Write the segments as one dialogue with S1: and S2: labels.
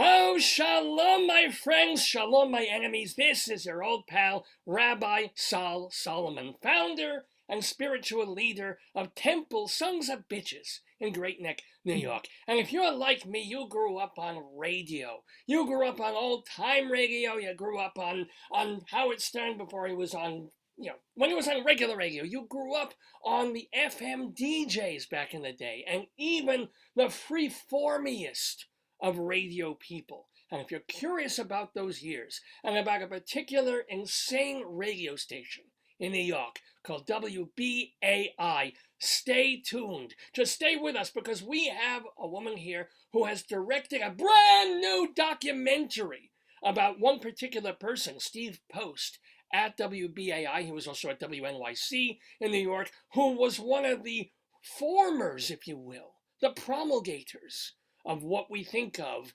S1: Oh, shalom, my friends, shalom, my enemies. This is your old pal, Rabbi Sol Solomon, founder and spiritual leader of Temple Sons of Bitches in Great Neck, New York. And if you're like me, you grew up on radio. You grew up on old-time radio. You grew up on Howard Stern before he was on, when he was on regular radio. You grew up on the FM DJs back in the day, and even the freeformiest of radio people. And if you're curious about those years and about a particular insane radio station in New York called WBAI, stay tuned. Just stay with us because we have a woman here who has directed a brand new documentary about one particular person, Steve Post, at WBAI. He was also at WNYC in New York, who was one of the formers, if you will, the promulgators of what we think of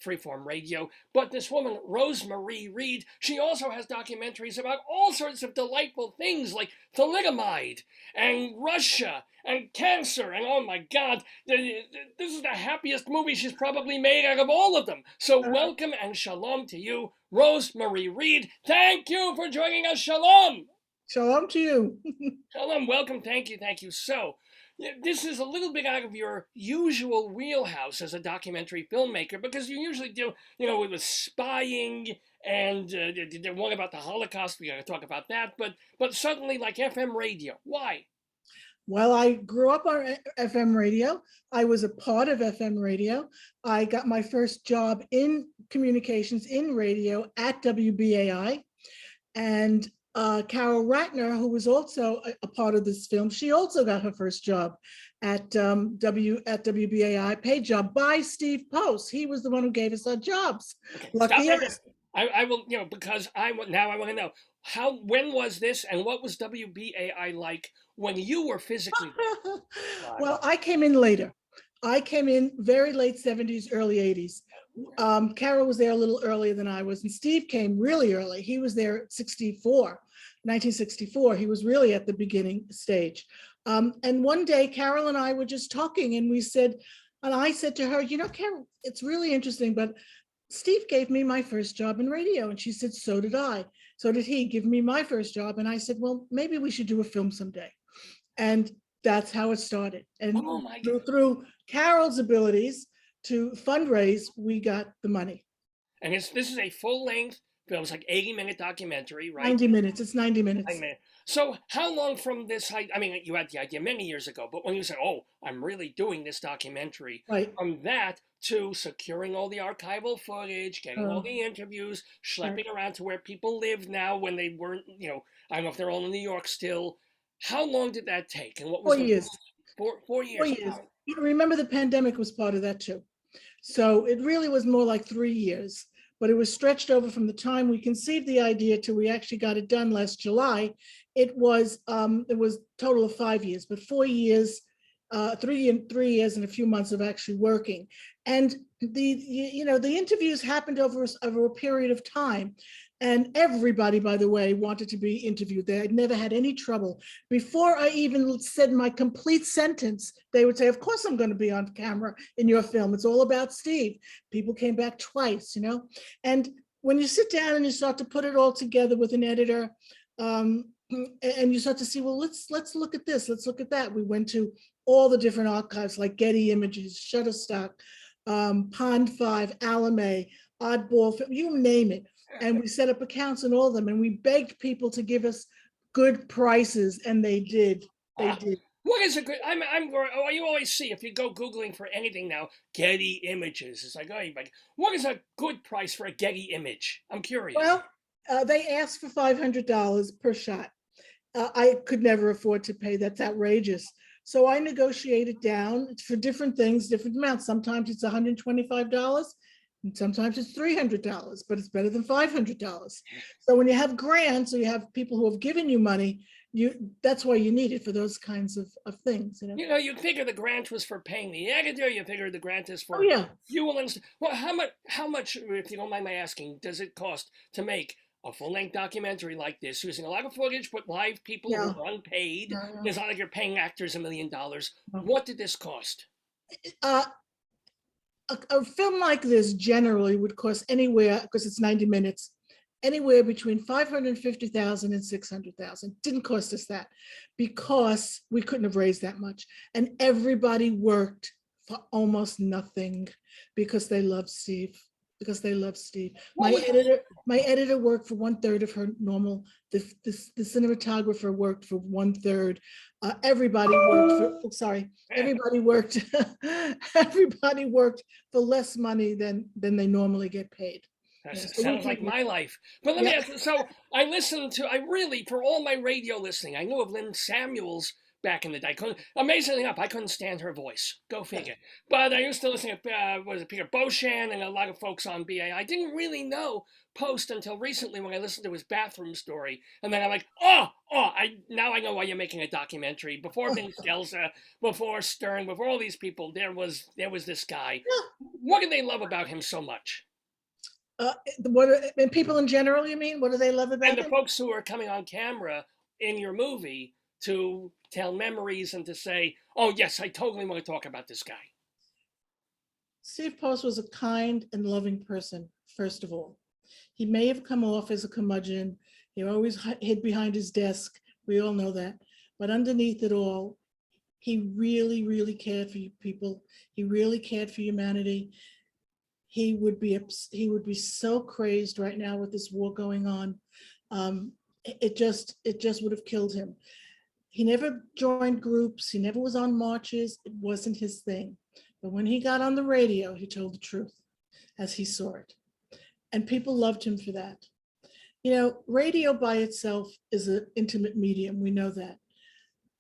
S1: freeform radio. But this woman, Rosemarie Reed, she also has documentaries about all sorts of delightful things like thalidomide and Russia and cancer. And oh my God, this is the happiest movie she's probably made out of all of them. So welcome and shalom to you, Rosemarie Reed. Thank you for joining us. Shalom.
S2: Shalom to you.
S1: Shalom, welcome, thank you. So, this is a little bit out of your usual wheelhouse as a documentary filmmaker because you usually do, with spying and the one about the Holocaust. We got to talk about that, but suddenly like FM radio. Why?
S2: Well, I grew up on FM radio. I was a part of FM radio. I got my first job in communications in radio at WBAI, and Carol Ratner, who was also a part of this film, she also got her first job at WBAI, paid job by Steve Post. He was the one who gave us our jobs.
S1: Okay,
S2: Lucky
S1: stop
S2: us.
S1: I will, because now I want to know when was this and what was WBAI like when you were physically there?
S2: Well, I came in later. I came in very late 70s, early 80s. Carol was there a little earlier than I was, and Steve came really early. He was there at 1964. He was really at the beginning stage. And one day, Carol and I were just talking, and I said to her, Carol, it's really interesting, but Steve gave me my first job in radio. And she said, so did I. So did he give me my first job. And I said, well, maybe we should do a film someday. And that's how it started. And through Carol's abilities to fundraise, we got the money.
S1: And this is a full-length film. It's like 80-minute documentary, right?
S2: 90 minutes. It's 90 minutes.
S1: So how long from this, I mean, you had the idea many years ago, but when you said, oh, I'm really doing this documentary,
S2: right,
S1: from that to securing all the archival footage, getting all the interviews, schlepping around to where people live now when they weren't, I don't know if they're all in New York still. How long did that take? And what was
S2: 4 years.
S1: 4 years.
S2: 4 years. Remember, the pandemic was part of that too. So it really was more like 3 years, but it was stretched over from the time we conceived the idea till we actually got it done last July. It was total of 5 years, but 4 years, 3 years and a few months of actually working. And the interviews happened over a period of time. And everybody, by the way, wanted to be interviewed there. I'd never had any trouble. Before I even said my complete sentence, they would say, of course I'm going to be on camera in your film. It's all about Steve. People came back twice, And when you sit down and you start to put it all together with an editor, and you start to see, well, let's look at this, let's look at that. We went to all the different archives like Getty Images, Shutterstock, Pond 5, Alame, Oddball, you name it. And we set up accounts in all of them, and we begged people to give us good prices, and they did. They did.
S1: What is a good? You always see if you go Googling for anything now, Getty Images. It's like, what is a good price for a Getty image? I'm curious.
S2: Well, they asked for $500 per shot. I could never afford to pay. That's outrageous. So I negotiated down for different things, different amounts. Sometimes it's $125. And sometimes it's $300, but it's better than $500. So when you have grants, or you have people who have given you money, that's why you need it for those kinds of things.
S1: You figure the grant was for paying the editor. You figure the grant is for fuel and stuff. Well, how much, if you don't mind my asking, does it cost to make a full-length documentary like this, using a lot of footage, but live people who are unpaid? It's not like you're paying actors $1 million. What did this cost?
S2: a film like this generally would cost anywhere, because it's 90 minutes, anywhere between 550,000 and 600,000. Didn't cost us that because we couldn't have raised that much. And everybody worked for almost nothing because they love Steve. Because they love Steve. My editor worked for 1/3 of her normal. The cinematographer worked for 1/3. Everybody worked for. Sorry, everybody worked. Everybody worked for less money than they normally get paid.
S1: That sounds like my life. But let me ask you, so I really, for all my radio listening, I knew of Lynn Samuels back in the day. Amazingly enough, I couldn't stand her voice. Go figure. But I used to listen to, was it Peter Beauchamp and a lot of folks on BA. I didn't really know Post until recently when I listened to his Bathroom Story. And then I'm like, now I know why you're making a documentary. Before Vin Scelsa, before Stern, before all these people, there was this guy. What do they love about him so much?
S2: And people in general, you mean? What do they love about him?
S1: And the folks who are coming on camera in your movie to tell memories and to say, oh, yes, I totally want to talk about this guy.
S2: Steve Post was a kind and loving person, first of all. He may have come off as a curmudgeon. He always hid behind his desk. We all know that. But underneath it all, he really, really cared for you people. He really cared for humanity. He would be so crazed right now with this war going on. It just would have killed him. He never joined groups. He never was on marches. It wasn't his thing. But when he got on the radio, he told the truth as he saw it. And people loved him for that. You know, radio by itself is an intimate medium. We know that.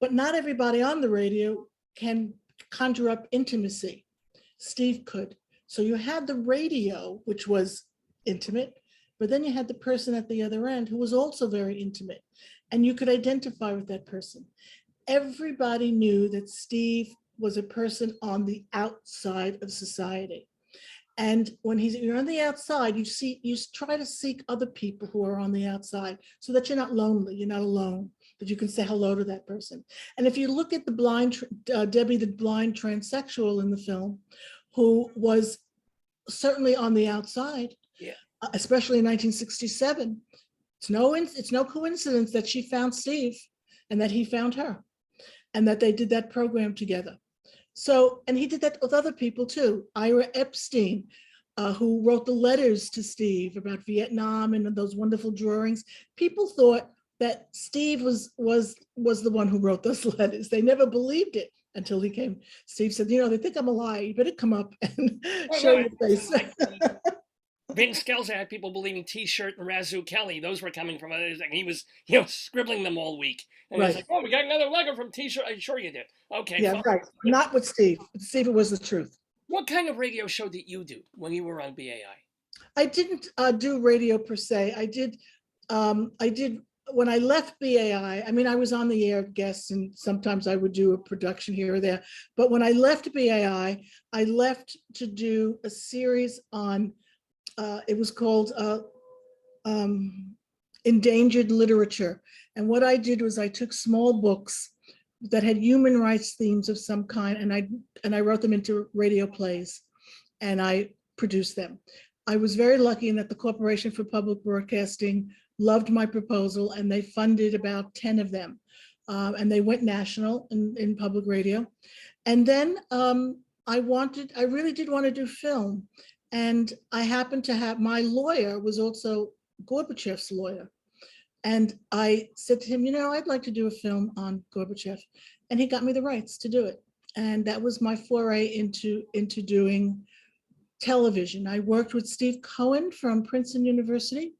S2: But not everybody on the radio can conjure up intimacy. Steve could. So you had the radio, which was intimate, but then you had the person at the other end who was also very intimate, and you could identify with that person. Everybody knew that Steve was a person on the outside of society. And when you're on the outside, you try to seek other people who are on the outside so that you're not lonely, you're not alone, that you can say hello to that person. And if you look at the Debbie, the blind transsexual in the film, who was certainly on the outside, especially in 1967. It's no coincidence that she found Steve and that he found her and that they did that program together. So, and he did that with other people too. Ira Epstein, who wrote the letters to Steve about Vietnam and those wonderful drawings. People thought that Steve was the one who wrote those letters. They never believed it until he came. Steve said, you know, they think I'm a liar. You better come up and show your face.
S1: Vin Scelsa had people believing T-shirt and Razoo Kelly. Those were coming from others. And he was, scribbling them all week. And he was like, oh, we got another letter from T-shirt. I'm sure you did. Okay.
S2: Yeah, right. Not with Steve. Steve, it was the truth.
S1: What kind of radio show did you do when you were on BAI?
S2: I didn't do radio per se. I did when I left BAI, I mean, I was on the air guests and sometimes I would do a production here or there. But when I left BAI, I left to do a series on, it was called Endangered Literature. And what I did was I took small books that had human rights themes of some kind, and I wrote them into radio plays, and I produced them. I was very lucky in that the Corporation for Public Broadcasting loved my proposal, and they funded about 10 of them, and they went national in public radio. And then I really did want to do film, and I happened to have, my lawyer was also Gorbachev's lawyer. And I said to him, you know, I'd like to do a film on Gorbachev. And he got me the rights to do it. And that was my foray into doing television. I worked with Steve Cohen from Princeton University,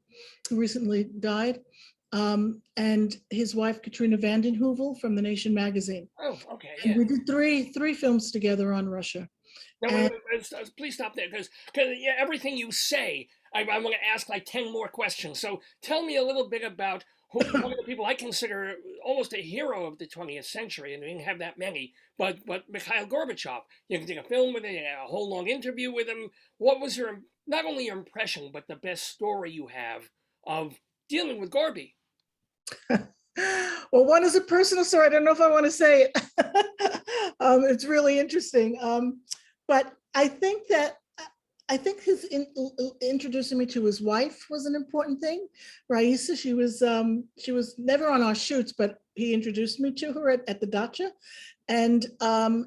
S2: who recently died, and his wife, Katrina vanden Heuvel from The Nation magazine.
S1: Oh, okay.
S2: Yeah. And we did three films together on Russia.
S1: Now, please stop there, because everything you say, I want to ask like 10 more questions. So tell me a little bit about one of the people I consider almost a hero of the 20th century, and we didn't have that many, but Mikhail Gorbachev. You did a film with him, a whole long interview with him. What was not only your impression, but the best story you have of dealing with Gorby?
S2: Well, one is a personal story. I don't know if I want to say it. It's really interesting. But I think that I think his introducing me to his wife was an important thing. Raisa, she was never on our shoots, but he introduced me to her at the dacha, and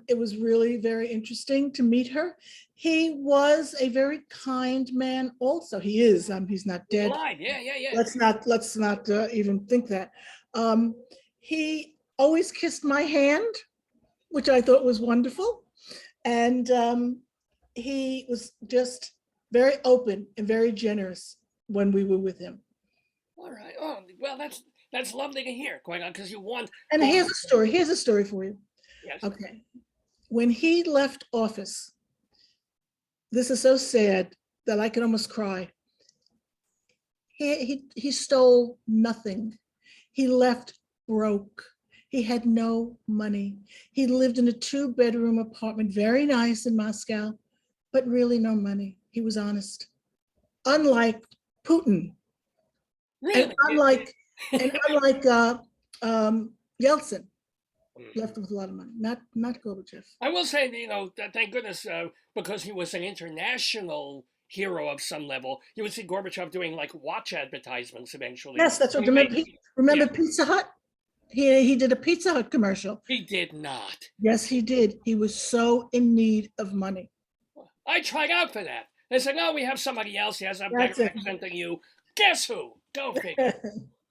S2: it was really very interesting to meet her. He was a very kind man. Also, he is. He's not dead.
S1: Alive, yeah.
S2: Let's not even think that. Um, he always kissed my hand, which I thought was wonderful, and he was just very open and very generous when we were with him.
S1: All right. Oh, well, that's lovely to hear, quite honestly, because you want.
S2: And here's a story. Here's a story for you.
S1: Yes.
S2: Okay. When he left office, this is so sad that I can almost cry. He stole nothing. He left broke. He had no money. He lived in a 2-bedroom apartment, very nice in Moscow, but really no money. He was honest. Unlike Putin,
S1: Really?
S2: and unlike Yeltsin, left with a lot of money. Not Gorbachev.
S1: I will say, thank goodness, because he was an international hero of some level. You would see Gorbachev doing like watch advertisements eventually.
S2: Yes, that's what. Remember Pizza Hut? He did a Pizza Hut commercial.
S1: He did not.
S2: Yes, he did. He was so in need of money.
S1: I tried out for that. They said, "No, we have somebody else. He has a better accent than you." Guess who? Go figure.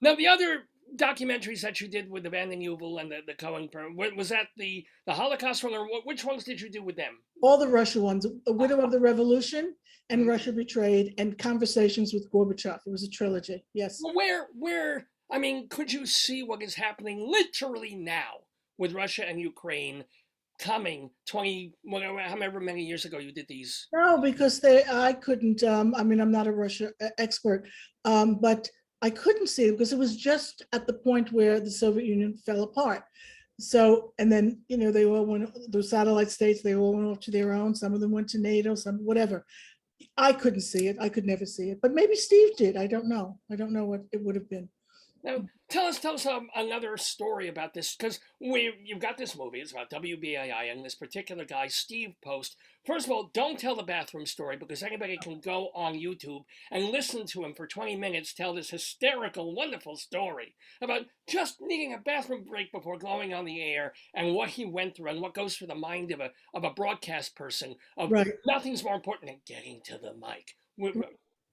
S1: Now, the other documentaries that you did with the Van den Heuvel and the Cohen, was that the Holocaust one, or which ones did you do with them?
S2: All the Russia ones: A Widow of the Revolution and Russia Betrayed, and Conversations with Gorbachev. It was a trilogy. Yes.
S1: Well, where? I mean, could you see what is happening literally now with Russia and Ukraine? Coming 20, whatever, however many years ago you did these?
S2: No, because I couldn't. I mean, I'm not a Russia expert, but I couldn't see it because it was just at the point where the Soviet Union fell apart. So, and then they all went, those satellite states, they all went off to their own. Some of them went to NATO, some whatever. I couldn't see it. I could never see it, but maybe Steve did. I don't know. I don't know what it would have been.
S1: Now, tell us another story about this, because you've got this movie. It's about WBAI and this particular guy, Steve Post. First of all, don't tell the bathroom story, because anybody can go on YouTube and listen to him for 20 minutes tell this hysterical, wonderful story about just needing a bathroom break before going on the air, and what he went through and what goes through the mind of a broadcast person.
S2: Right.
S1: Nothing's more important than getting to the mic.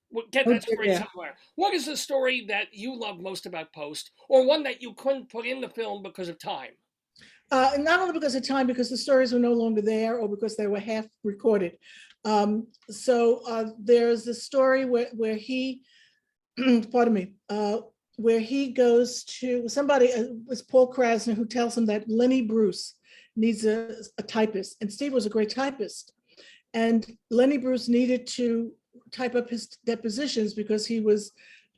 S1: We'll get that story somewhere. What is the story that you love most about Post, or one that you couldn't put in the film because of time?
S2: Not only because of time, because the stories were no longer there, or because they were half recorded. So there's a story where he, pardon me, where he goes to somebody, it was Paul Krasner, who tells him that Lenny Bruce needs a typist, and Steve was a great typist, and Lenny Bruce needed to type up his depositions because he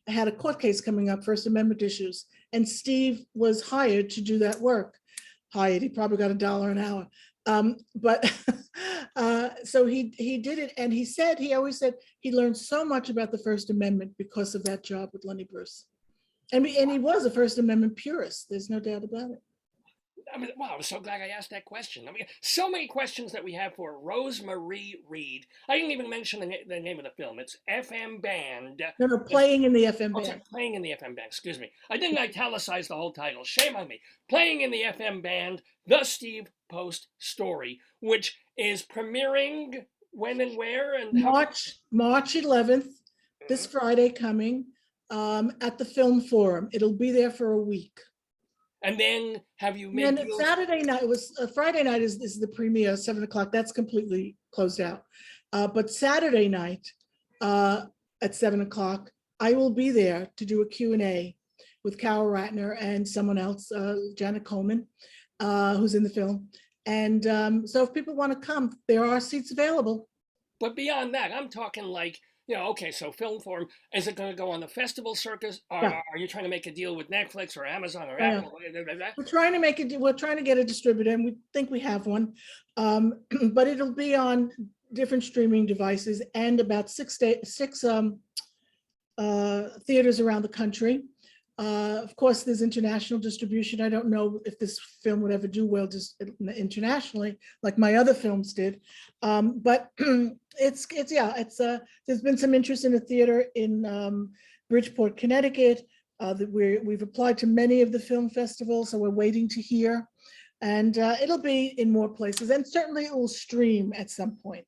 S2: had a court case coming up, First Amendment issues, and Steve was hired to do that work. He probably got $1 an hour, but so he did it, and he always said he learned so much about the First Amendment because of that job with Lenny Bruce, and he was a First Amendment purist. There's no doubt about it.
S1: I mean, wow, I'm so glad I asked that question. I mean, so many questions that we have for Rosemarie Reed. I didn't even mention the name of the film. It's FM Band.
S2: No, Playing in the FM Band.
S1: Sorry, Playing in the FM Band, excuse me. I didn't italicize the whole title. Shame on me. Playing in the FM Band, the Steve Post story, which is premiering when and where? And
S2: March 11th, this Friday coming, at the Film Forum. It'll be there for a week.
S1: And then have you made?
S2: And Saturday night, Friday night is the premiere, 7:00. That's completely closed out. But Saturday night at 7:00, I will be there to do a Q&A with Carol Ratner and someone else, Janet Coleman, who's in the film. And so if people want to come, there are seats available.
S1: But beyond that, I'm talking like, okay, so Film Forum, is it going to go on the festival circus? Or are you trying to make a deal with Netflix or Amazon or Apple?
S2: We're trying to get a distributor, and we think we have one. But it'll be on different streaming devices and about six theaters around the country. Of course, there's international distribution. I don't know if this film would ever do well just internationally, like my other films did. But there's been some interest in the theater in Bridgeport, Connecticut. That we've applied to many of the film festivals, so we're waiting to hear. And it'll be in more places, and certainly it will stream at some point.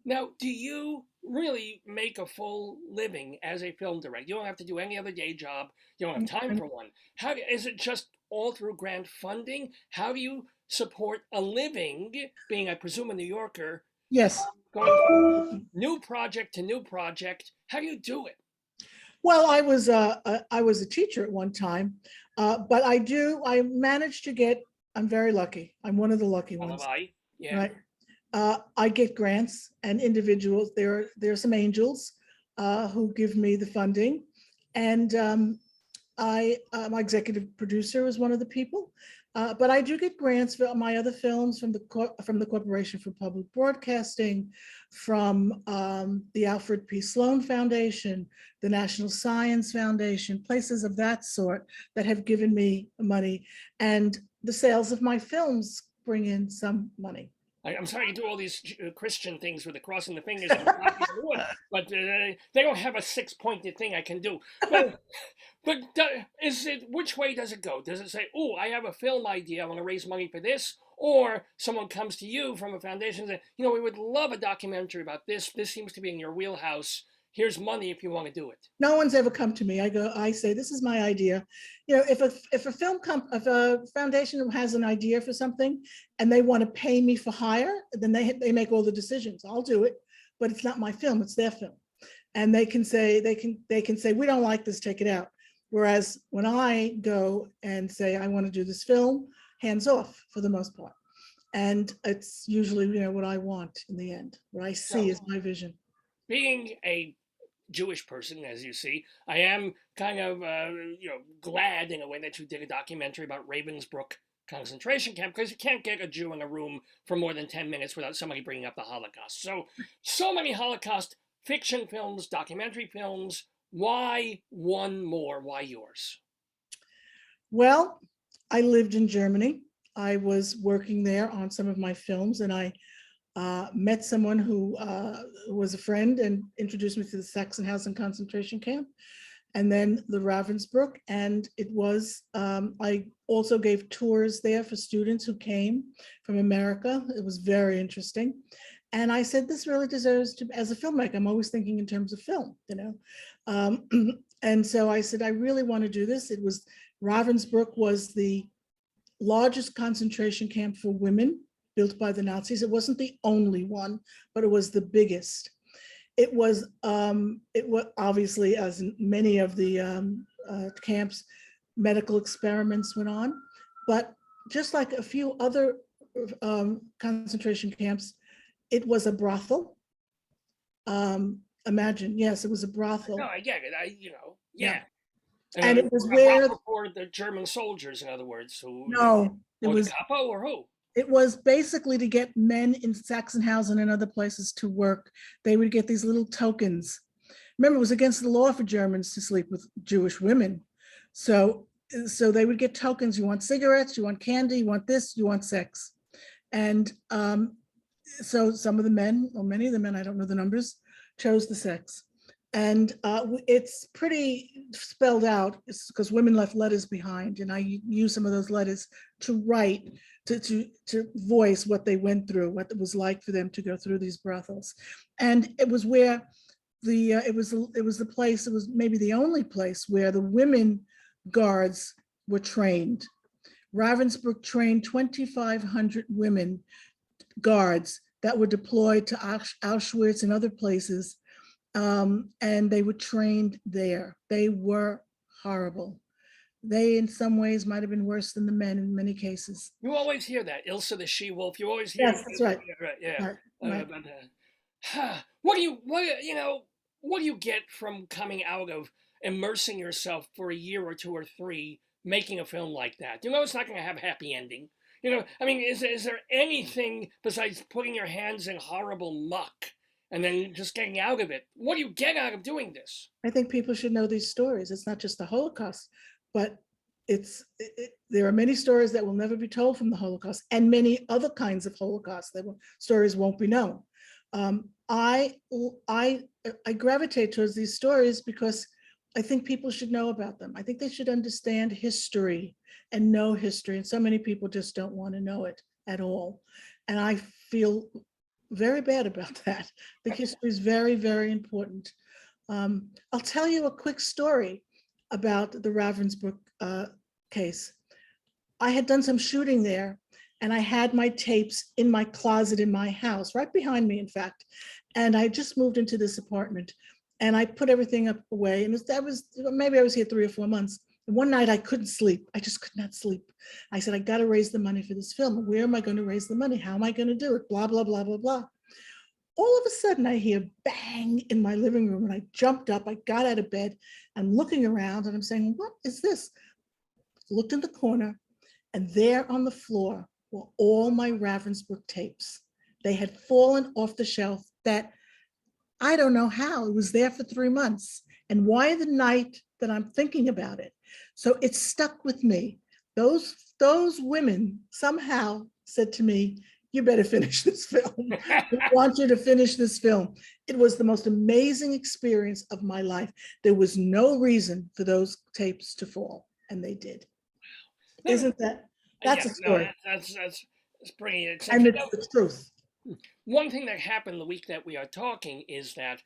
S1: Now, do you really make a full living as a film director? You don't have to do any other day job. You don't have time for one. Is it just all through grant funding? How do you support a living, being, I presume, a New Yorker,
S2: Yes.
S1: going from new project to new project? How do you do it?
S2: Well, I was a teacher at one time, but I managed to get. I'm very lucky. I'm one of the lucky ones.
S1: Yeah.
S2: Right. I get grants and individuals. There are some angels who give me the funding, and my executive producer is one of the people. But I do get grants for my other films from the Corporation for Public Broadcasting, from the Alfred P. Sloan Foundation, the National Science Foundation, places of that sort that have given me money, and the sales of my films bring in some money.
S1: I'm sorry to do all these Christian things with the crossing the fingers, but they don't have a 6-pointed thing I can do. But which way does it go? Does it say, oh, I have a film idea, I want to raise money for this? Or someone comes to you from a foundation and says, we would love a documentary about this. This seems to be in your wheelhouse. Here's money if you want to do it.
S2: No one's ever come to me. I say, this is my idea. If a foundation has an idea for something and they want to pay me for hire, then they make all the decisions. I'll do it, but it's not my film, it's their film. And they can say, we don't like this, take it out. Whereas when I go and say, I want to do this film, hands off for the most part. And it's usually, what I want in the end, what I see is my vision.
S1: Being a Jewish person, as you see, I am kind of, glad in a way that you did a documentary about Ravensbruck concentration camp, because you can't get a Jew in a room for more than 10 minutes without somebody bringing up the Holocaust. So many Holocaust fiction films, documentary films. Why one more? Why yours?
S2: Well, I lived in Germany. I was working there on some of my films, and I met someone who was a friend and introduced me to the Sachsenhausen concentration camp, and then the Ravensbruck. And it was, I also gave tours there for students who came from America. It was very interesting. And I said, this really deserves to, as a filmmaker, I'm always thinking in terms of film, and so I said, I really want to do this. Ravensbruck was the largest concentration camp for women built by the Nazis. It wasn't the only one, but it was the biggest. It was obviously, as in many of the camps, medical experiments went on, but just like a few other concentration camps, it was a brothel. Imagine, yes, it was a brothel.
S1: No, I get it. Yeah.
S2: And it was where
S1: for the German soldiers, in other words, who
S2: it was
S1: the capo or who?
S2: It was basically to get men in Sachsenhausen and other places to work. They would get these little tokens. Remember, it was against the law for Germans to sleep with Jewish women. So they would get tokens. You want cigarettes, you want candy, you want this, you want sex. And so some of the men, or many of the men, I don't know the numbers, chose the sex. And it's pretty spelled out because women left letters behind, and I use some of those letters to write, to voice what they went through, what it was like for them to go through these brothels. And it was where it was the place, it was maybe the only place where the women guards were trained. Ravensbruck trained 2,500 women guards that were deployed to Auschwitz and other places. And they were trained there. They were horrible. They, in some ways, might have been worse than the men in many cases.
S1: You always hear that, Ilsa the she-wolf. You always hear.
S2: Yes, that's right.
S1: Yeah.
S2: Right.
S1: What do you get from coming out of immersing yourself for a year or 2 or 3 making a film like that? It's not going to have a happy ending. Is there anything besides putting your hands in horrible muck and then just getting out of it? What do you get out of doing this?
S2: I think people should know these stories. It's not just the Holocaust. but there are many stories that will never be told from the Holocaust, and many other kinds of Holocaust stories won't be known. I gravitate towards these stories because I think people should know about them. I think they should understand history and know history, and so many people just don't want to know it at all. And I feel very bad about that. The history is very, very important. I'll tell you a quick story about the Ravensbruck case. I had done some shooting there, and I had my tapes in my closet in my house, right behind me, in fact. And I just moved into this apartment, and I put everything up away. And maybe I was here 3 or 4 months. And one night I couldn't sleep. I just could not sleep. I said, I got to raise the money for this film. Where am I going to raise the money? How am I going to do it? Blah, blah, blah, blah, blah. All of a sudden I hear bang in my living room, and I jumped up. I got out of bed. I'm looking around, and I'm saying, what is this? Looked in the corner, and there on the floor were all my Ravensbruck tapes. They had fallen off the shelf. That I don't know how. It was there for 3 months. And why the night that I'm thinking about it? So it stuck with me. Those women somehow said to me, you better finish this film. We want you to finish this film. It was the most amazing experience of my life. There was no reason for those tapes to fall, and they did. Isn't that's a story?
S1: No, that's pretty exceptional.
S2: And it's the truth.
S1: One thing that happened the week that we are talking is that,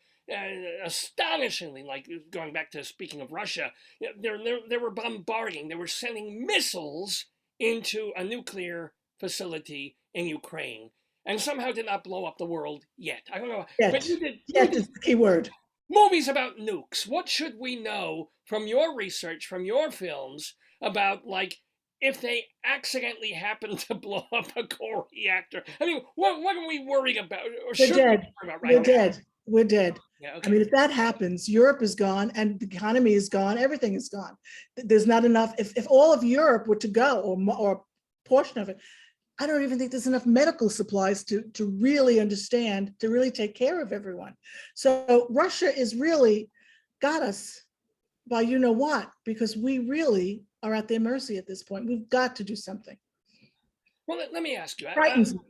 S1: astonishingly, like going back to speaking of Russia, they were bombarding, they were sending missiles into a nuclear facility in Ukraine, and somehow did not blow up the world yet. I don't know.
S2: Yet.
S1: But you did
S2: is the key word.
S1: Movies about nukes. What should we know from your research, from your films, about, like, if they accidentally happen to blow up a core reactor? I mean, what are we worrying about? Or
S2: We're dead. We're dead. We're dead.
S1: Yeah, okay.
S2: I mean, if that happens, Europe is gone, and the economy is gone. Everything is gone. There's not enough. If all of Europe were to go, or a portion of it, I don't even think there's enough medical supplies to really understand, to really take care of everyone. So Russia is really got us by you know what, because we really are at their mercy at this point. We've got to do something.
S1: Well, let me ask you.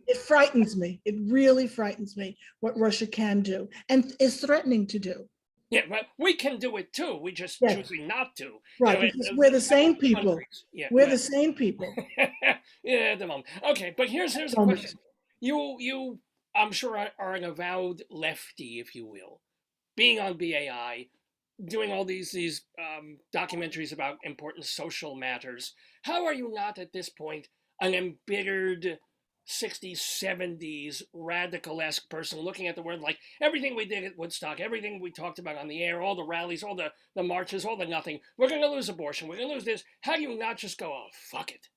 S2: It frightens me. It really frightens me what Russia can do and is threatening to do.
S1: Yeah, but we can do it too. We just choosing not to.
S2: Right, because we're the same people. Yeah, we're the same people.
S1: Yeah, at the moment. Okay, but here's the question. You, I'm sure, are an avowed lefty, if you will, being on BAI, doing all these documentaries about important social matters. How are you not at this point an embittered 60s, 70s radical-esque person looking at the world like everything we did at Woodstock, everything we talked about on the air, all the rallies, all the marches, all the nothing. We're going to lose abortion. We're going to lose this. How do you not just go, oh, fuck it?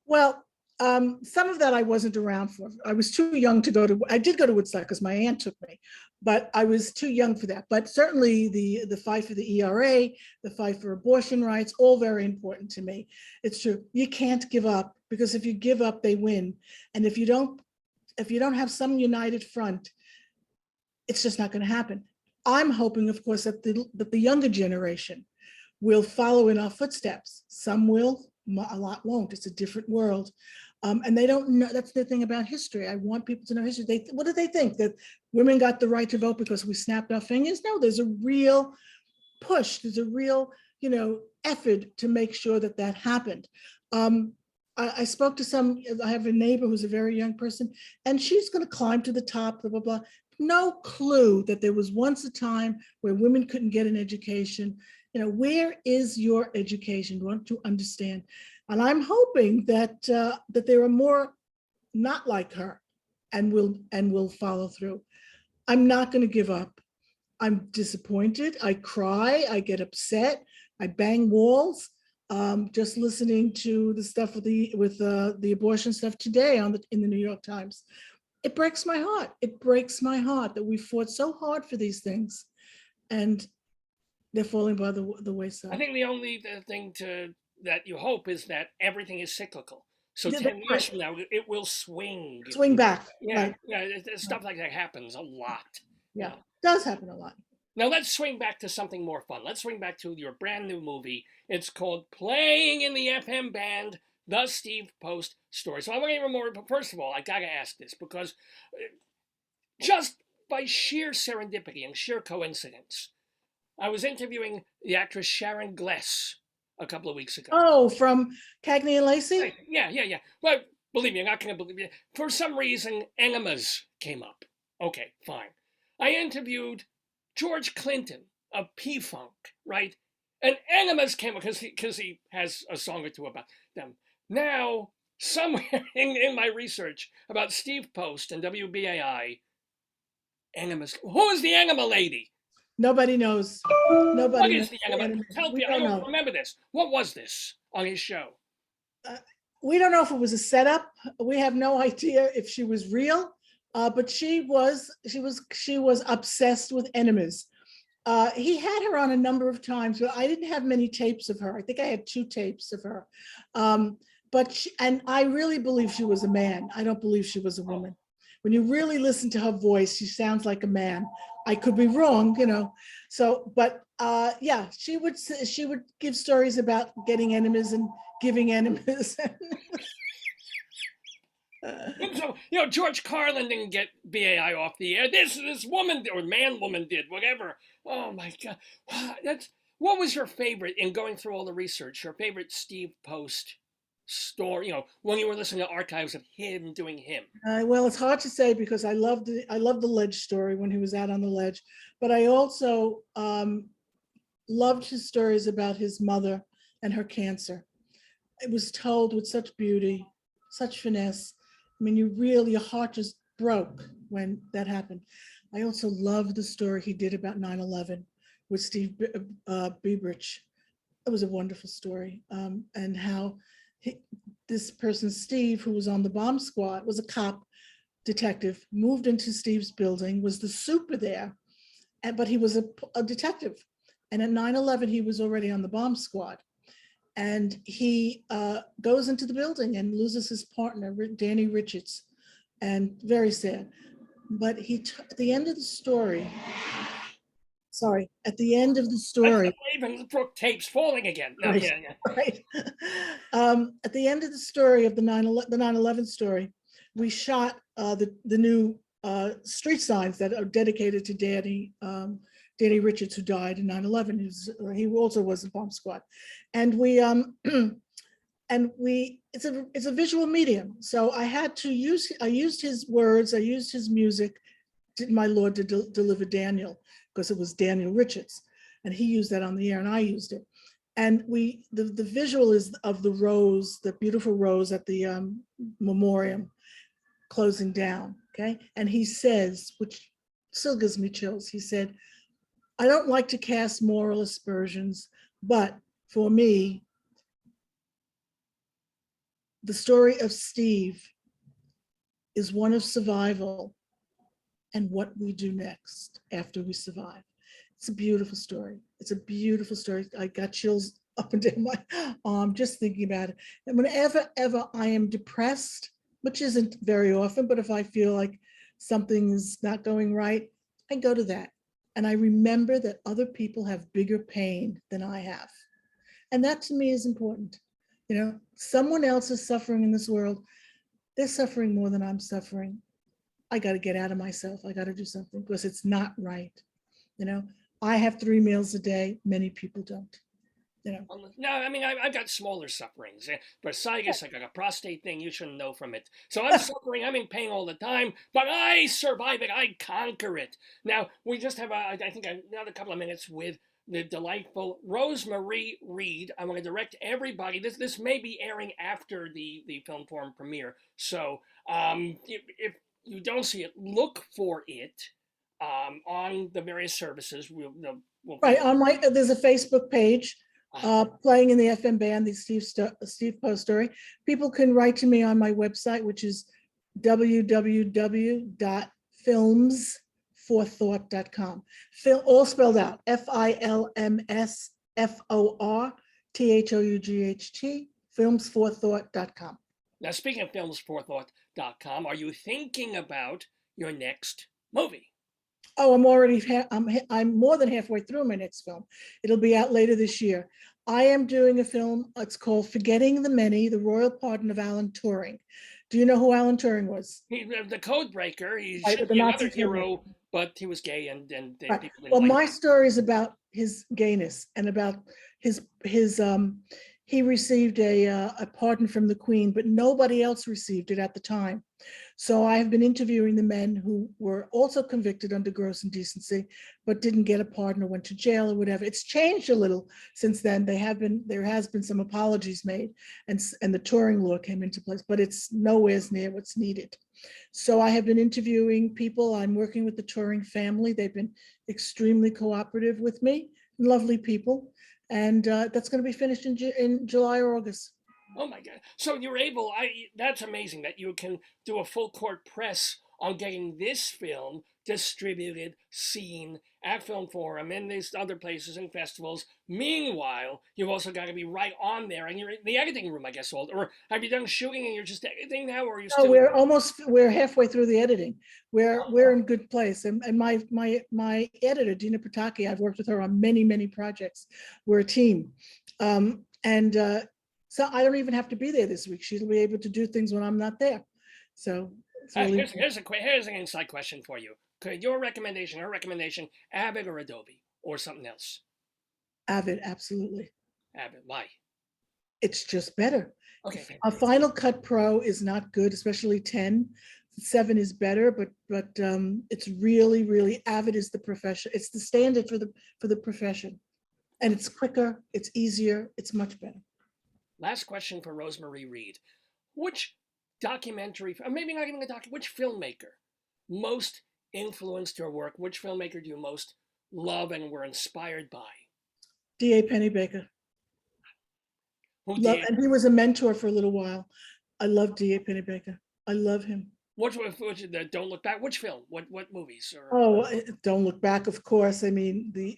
S2: Well, some of that I wasn't around for. I was too young to go to, I did go to Woodstock because my aunt took me, but I was too young for that. But certainly the fight for the ERA, the fight for abortion rights, all very important to me. It's true. You can't give up, because if you give up, they win. And if you don't have some united front, it's just not going to happen. I'm hoping, of course, that the younger generation will follow in our footsteps. Some will, a lot won't. It's a different world. And they don't know. That's the thing about history. I want people to know history. What do they think? That women got the right to vote because we snapped our fingers? No, there's a real push. There's a real, effort to make sure that that happened. I spoke to I have a neighbor who's a very young person, and she's going to climb to the top, blah, blah, blah. No clue that there was once a time where women couldn't get an education. Where is your education? You want to understand. And I'm hoping that there are more not like her and will follow through. I'm not going to give up. I'm disappointed. I cry. I get upset. I bang walls. Just listening to the stuff with the abortion stuff today in the New York Times. It breaks my heart. It breaks my heart that we fought so hard for these things, and they're falling by the wayside.
S1: I think the only thing that you hope is that everything is cyclical. So 10 years from now, it will swing.
S2: Swing back.
S1: Yeah,
S2: right.
S1: Yeah. Stuff like that happens a lot.
S2: Yeah, it does happen a lot.
S1: Now let's swing back to something more fun. Let's swing back to your brand new movie. It's called Playing in the FM Band, the Steve Post Story. So I want to hear more, but first of all, I gotta ask this because just by sheer serendipity and sheer coincidence, I was interviewing the actress Sharon Gless a couple of weeks ago.
S2: Oh, from Cagney and Lacey?
S1: Yeah. Well, believe me, I'm not going to believe you. For some reason, enemas came up. Okay, fine. I interviewed George Clinton of P-Funk, right? And enemas came up because he has a song or two about them. Now, somewhere in my research about Steve Post and WBAI, enemas. Who is the enema lady?
S2: Nobody knows.
S1: What
S2: Nobody
S1: is
S2: knows
S1: the
S2: the
S1: enema?
S2: enemy.
S1: Tell
S2: We
S1: me, I
S2: don't
S1: don't
S2: know.
S1: remember this. What was this on his show?
S2: We don't know if it was a setup. We have no idea if she was real, but she was obsessed with enemas. He had her on a number of times, but I didn't have many tapes of her. I think I had 2 tapes of her. And I really believe she was a man. I don't believe she was a woman. When you really listen to her voice, she sounds like a man. I could be wrong, you know. So, but yeah, she would give stories about getting enemas and giving enemas.
S1: So, you know, George Carlin didn't get BAI off the air. This woman or woman did, whatever. Oh my God. What was your favorite in going through all the research? Your favorite Steve Post story? You know, when you were listening to archives of him doing him.
S2: Well, it's hard to say because I loved the ledge story when he was out on the ledge, but I also loved his stories about his mother and her cancer. It was told with such beauty, such finesse. I mean, your heart just broke when that happened. I also loved the story he did about 9/11 with Steve Biebrich. It was a wonderful story. And how this person, Steve, who was on the bomb squad, was a cop detective, moved into Steve's building, was the super there, but he was a detective. And at 9/11, he was already on the bomb squad. And he goes into the building and loses his partner, Danny Richards, and very sad. But at the end of the story,
S1: That's the Ravensbruck tapes falling again. No,
S2: right,
S1: yeah.
S2: right. At the end of the story of the 9/11 story, we shot the new street signs that are dedicated to Danny Richards, who died in 9/11. He also was a bomb squad. And it's a visual medium. So I used his words, I used his music, did my Lord to deliver Daniel, because it was Daniel Richards. And he used that on the air and I used it. And the visual is of the rose, the beautiful rose at the memoriam closing down, okay? And he says, which still gives me chills, he said, I don't like to cast moral aspersions, but for me, the story of Steve is one of survival and what we do next after we survive. It's a beautiful story. It's a beautiful story. I got chills up and down my arm just thinking about it. And whenever I am depressed, which isn't very often, but if I feel like something's not going right, I go to that. And I remember that other people have bigger pain than I have. And that to me is important. You know, someone else is suffering in this world. They're suffering more than I'm suffering. I got to get out of myself. I got to do something because it's not right. You know, I have 3 meals a day. Many people don't. You know.
S1: No, I mean, I've got smaller sufferings. Bursitis, I got a prostate thing, you shouldn't know from it. So I'm suffering, I'm in pain all the time, but I survive it, I conquer it. Now, we just have, I think, another couple of minutes with the delightful Rosemarie Reed. I want to direct everybody, this may be airing after the film forum premiere, so if you don't see it, look for it on the various services. We'll
S2: right, there's a Facebook page. Playing in the FM band, the Steve Post story. People can write to me on my website, which is www.filmsforthought.com. All spelled out, FILMSFORTHOUGHT, filmsforthought.com.
S1: Now, speaking of filmsforthought.com, are you thinking about your next movie?
S2: Oh, I'm more than halfway through my next film. It'll be out later this year. I am doing a film. It's called Forgetting the Many, the Royal Pardon of Alan Turing. Do you know who Alan Turing was?
S1: The code breaker. He
S2: Right,
S1: should
S2: the
S1: be
S2: Nazi
S1: another
S2: code breaker.
S1: hero, but he was gay, and
S2: Right.
S1: people didn't
S2: Well,
S1: like
S2: my
S1: it.
S2: story is about his gayness and about his he received a pardon from the Queen, but nobody else received it at the time. So I have been interviewing the men who were also convicted under gross indecency, but didn't get a pardon or went to jail or whatever. It's changed a little since then. There has been some apologies made, and the Turing law came into place, but it's nowhere near what's needed. So I have been interviewing people. I'm working with the Turing family. They've been extremely cooperative with me, lovely people. And that's going to be finished in July or August.
S1: Oh my God! So you're able. That's amazing that you can do a full court press on getting this film distributed, seen at Film Forum and these other places and festivals. Meanwhile, you've also got to be right on there, and you're in the editing room, I guess. Or have you done shooting and you're just editing now, or are you
S2: No,
S1: still?
S2: we're halfway through the editing. We're in good place. And my editor, Dina Pataki, I've worked with her on many projects. We're a team. And so I don't even have to be there this week. She'll be able to do things when I'm not there. So it's really
S1: Here's an inside question for you. Okay, your recommendation, her recommendation, Avid or Adobe or something else?
S2: Avid, absolutely.
S1: Avid. Why?
S2: It's just better.
S1: Okay.
S2: A Final Cut Pro is not good, especially 10. 7 is better, but it's really Avid is the profession. It's the standard for the profession, and it's quicker, it's easier, it's much better.
S1: Last question for Rosemarie Reed. Which documentary, or maybe not even a documentary, which filmmaker most influenced your work? Which filmmaker do you most love and were inspired by?
S2: D.A. Pennebaker.
S1: Who did?
S2: And he was a mentor for a little while. I love D.A. Pennebaker. I love him.
S1: Which Don't Look Back? Which film? What movies?
S2: Don't Look Back, of course. I mean, the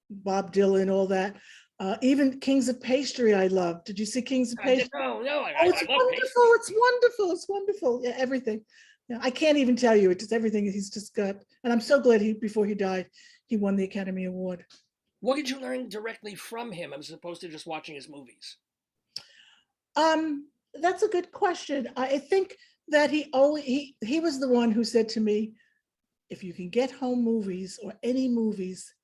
S2: Bob Dylan, all that. Even Kings of Pastry, I love. Did you see Kings of Pastry?
S1: No.
S2: I love wonderful. Pastry. It's wonderful. It's wonderful. Yeah, everything. Yeah, I can't even tell you. It's just everything he's just got. And I'm so glad before he died, he won the Academy Award.
S1: What did you learn directly from him as opposed to just watching his movies?
S2: That's a good question. I think that he was the one who said to me, if you can get home movies or any movies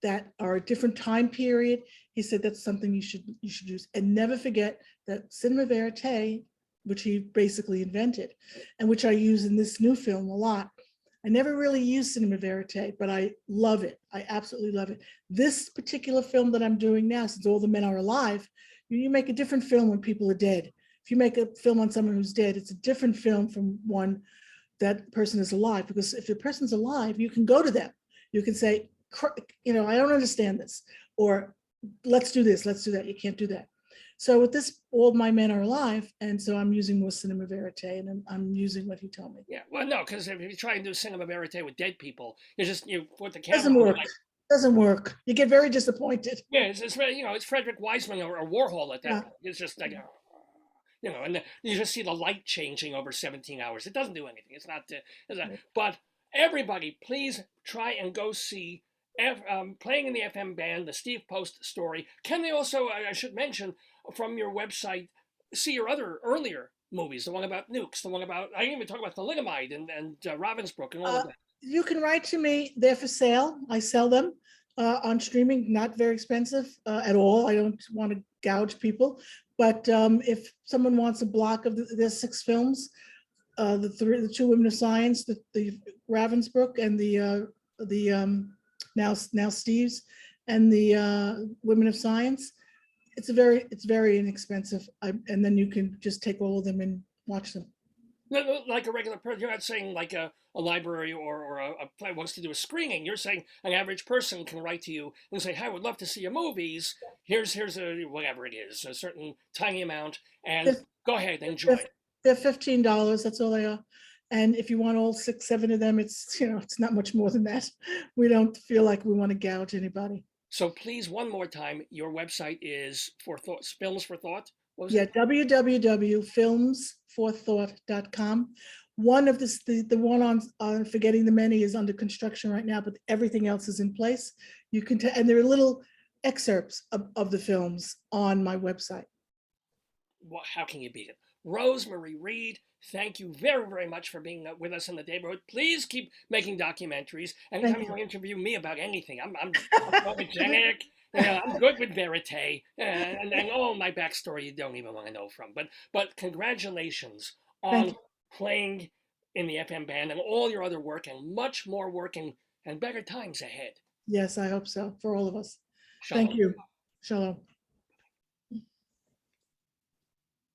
S2: that are a different time period, he said that's something you should use. And never forget that cinema verite, which he basically invented, and which I use in this new film a lot. I never really used cinema verite, but I love it. I absolutely love it. This particular film that I'm doing now, since all the men are alive, you make a different film when people are dead. If you make a film on someone who's dead, it's a different film from one that person is alive, because if the person's alive, you can go to them. You can say, I don't understand this, or let's do this, let's do that. You can't do that. So with this, all my men are alive, and so I'm using more cinema verite, and I'm using what he told me.
S1: Yeah, well, no, because if you try and do cinema verite with dead people, you put the camera.
S2: Doesn't work. Doesn't work. You get very disappointed.
S1: Yeah, it's Frederick Wiseman or Warhol at that point. It's just like, and you just see the light changing over 17 hours. It doesn't do anything. It's not. But everybody, please try and go see Playing in the FM Band, the Steve Post story. Can they also, I should mention, from your website, see your other earlier movies, the one about nukes, the one about, I didn't even talk about thalidomide and Ravensbruck and all of that.
S2: You can write to me. They're for sale. I sell them on streaming, not very expensive at all. I don't want to gouge people. But if someone wants a block of there's 6 films, the 2 Women of Science, the Ravensbruck, and the now Steve's, and the Women of Science, it's very inexpensive, and then you can just take all of them and watch them.
S1: Like a regular person, you're not saying like a library or a play wants to do a screening. You're saying an average person can write to you and say, "Hey, I would love to see your movies. Here's a whatever it is, a certain tiny amount, and go ahead and enjoy."
S2: They're $15. That's all they are. And if you want all 6, 7 of them, it's not much more than that. We don't feel like we want to gouge anybody.
S1: So please, one more time, your website is Films for Thought.
S2: Yeah, www.filmsforthought.com. One of the one on Forgetting the Many is under construction right now, but everything else is in place. You can and there are little excerpts of the films on my website.
S1: Well, how can you beat it? Rosemarie Reed, thank you very, very much for being with us in the neighborhood. Please keep making documentaries. Anytime you want to interview me about anything, I'm photogenic. You know, I'm good with verite and all my backstory you don't even want to know from. But congratulations
S2: Thank
S1: on
S2: you.
S1: playing in the FM band and all your other work and much more work and better times ahead.
S2: Yes, I hope so for all of us. Thank
S1: Shalom.
S2: you. Shalom.